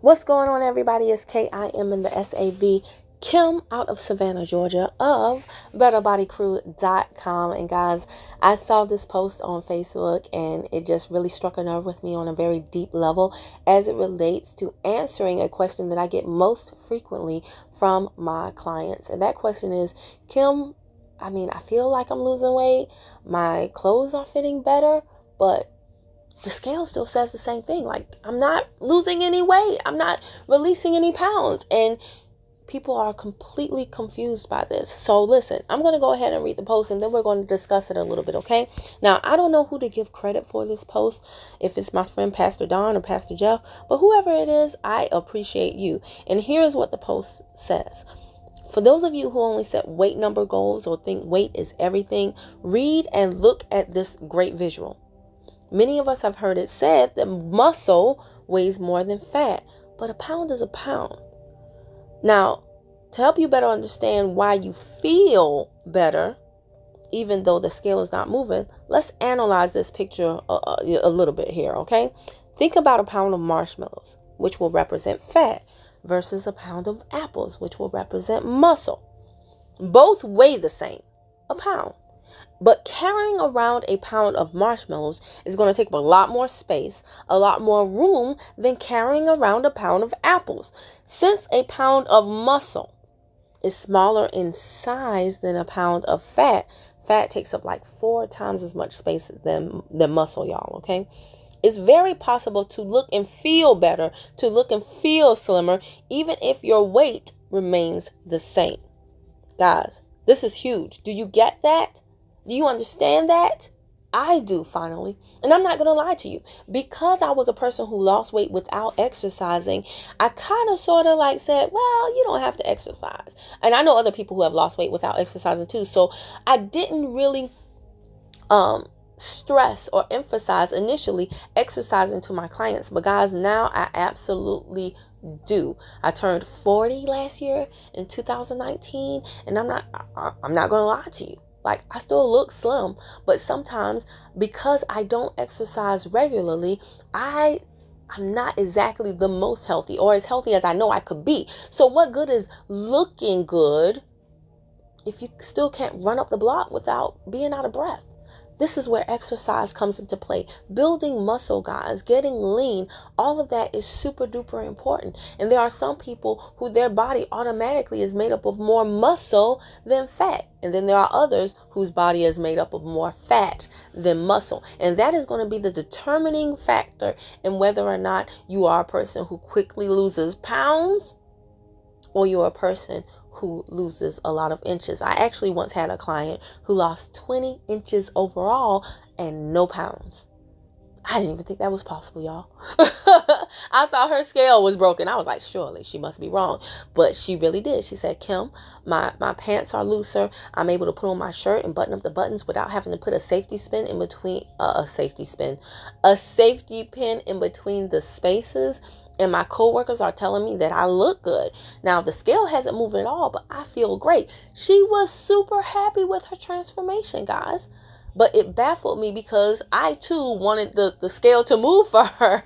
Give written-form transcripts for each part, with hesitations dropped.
What's going on, everybody? It's KIM in the SAV. Kim out of Savannah, Georgia of BetterBodyCrew.com. And guys, I saw this post on Facebook and it just really struck a nerve with me on a very deep level as it relates to answering a question that I get most frequently from my clients. And that question is, Kim, I feel like I'm losing weight. My clothes are fitting better, but the scale still says the same thing. Like, I'm not losing any weight. I'm not releasing any pounds. And people are completely confused by this. So listen, I'm going to go ahead and read the post and then we're going to discuss it a little bit, okay? Now, I don't know who to give credit for this post, if it's my friend Pastor Don or Pastor Jeff, but whoever it is, I appreciate you. And here's what the post says. For those of you who only set weight number goals or think weight is everything, read and look at this great visual. Many of us have heard it said that muscle weighs more than fat, but a pound is a pound. Now, to help you better understand why you feel better, even though the scale is not moving, let's analyze this picture a little bit here, okay? Think about a pound of marshmallows, which will represent fat, versus a pound of apples, which will represent muscle. Both weigh the same, a pound. But carrying around a pound of marshmallows is going to take up a lot more space, a lot more room than carrying around a pound of apples. Since a pound of muscle is smaller in size than a pound of fat, fat takes up like 4 times as much space than muscle, y'all, okay? It's very possible to look and feel better, to look and feel slimmer, even if your weight remains the same. Guys, this is huge. Do you get that? Do you understand that? I do, finally. And I'm not going to lie to you. Because I was a person who lost weight without exercising, I kind of sort of like said, well, you don't have to exercise. And I know other people who have lost weight without exercising too. So I didn't really stress or emphasize initially exercising to my clients. But guys, now I absolutely do. I turned 40 last year in 2019. And I'm not going to lie to you. Like, I still look slim, but sometimes because I don't exercise regularly, I'm not exactly the most healthy or as healthy as I know I could be. So what good is looking good if you still can't run up the block without being out of breath? This is where exercise comes into play. Building muscle, guys, getting lean, all of that is super duper important. And there are some people who their body automatically is made up of more muscle than fat. And then there are others whose body is made up of more fat than muscle. And that is going to be the determining factor in whether or not you are a person who quickly loses pounds or you're a person who loses a lot of inches. I actually once had a client who lost 20 inches overall and no pounds. I didn't even think that was possible, y'all. I thought her scale was broken. I was like, surely she must be wrong. But she really did. She said, Kim, my pants are looser. I'm able to put on my shirt and button up the buttons without having to put a safety pin in between the spaces. And my coworkers are telling me that I look good. Now, the scale hasn't moved at all, but I feel great. She was super happy with her transformation, guys. But it baffled me because I too wanted the scale to move for her.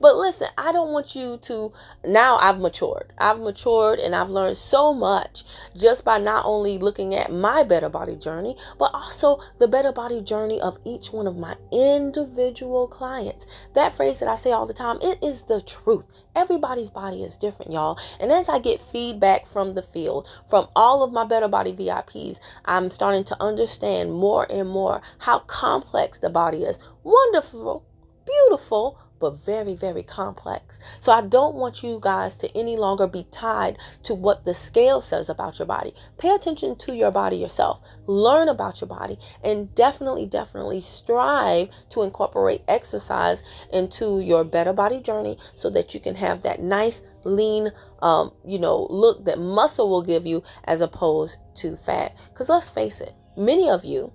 But listen, I don't want you to, now I've matured. And I've learned so much just by not only looking at my better body journey, but also the better body journey of each one of my individual clients. That phrase that I say all the time, it is the truth. Everybody's body is different, y'all. And as I get feedback from the field, from all of my Better Body VIPs, I'm starting to understand more and more how complex the body is. Wonderful, beautiful, but very, very complex. So I don't want you guys to any longer be tied to what the scale says about your body. Pay attention to your body yourself. Learn about your body and definitely strive to incorporate exercise into your better body journey so that you can have that nice, lean, look that muscle will give you as opposed to fat. Because let's face it, many of you,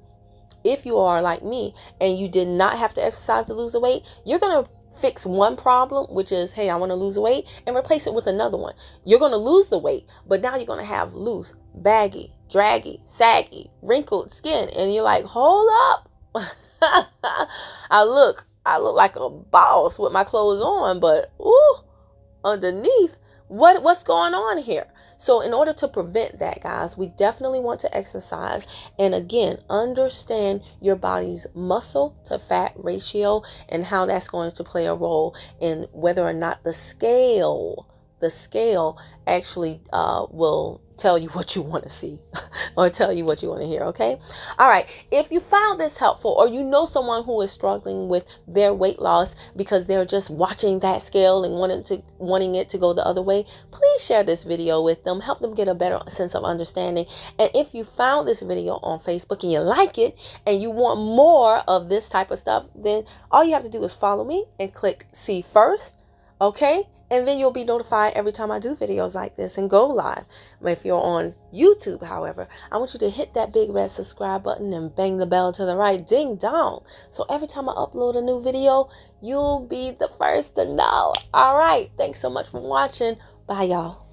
if you are like me and you did not have to exercise to lose the weight, you're going to fix one problem, which is, hey, I want to lose weight, and replace it with another one. You're going to lose the weight, but now you're going to have loose, baggy, draggy, saggy, wrinkled skin. And you're like, hold up. I look like a boss with my clothes on, but ooh, underneath what's going on here. So in order to prevent that, guys, we definitely want to exercise. And again, understand your body's muscle to fat ratio and how that's going to play a role in whether or not the scale actually will tell you what you want to see or tell you what you want to hear. Okay. All right. If you found this helpful, or you know someone who is struggling with their weight loss because they're just watching that scale and wanting it to go the other way, please share this video with them. Help them get a better sense of understanding. And if you found this video on Facebook and you like it and you want more of this type of stuff, then all you have to do is follow me and click see first. Okay. And then you'll be notified every time I do videos like this and go live. If you're on YouTube, however, I want you to hit that big red subscribe button and bang the bell to the right, ding dong. So every time I upload a new video, you'll be the first to know. All right. Thanks so much for watching. Bye, y'all.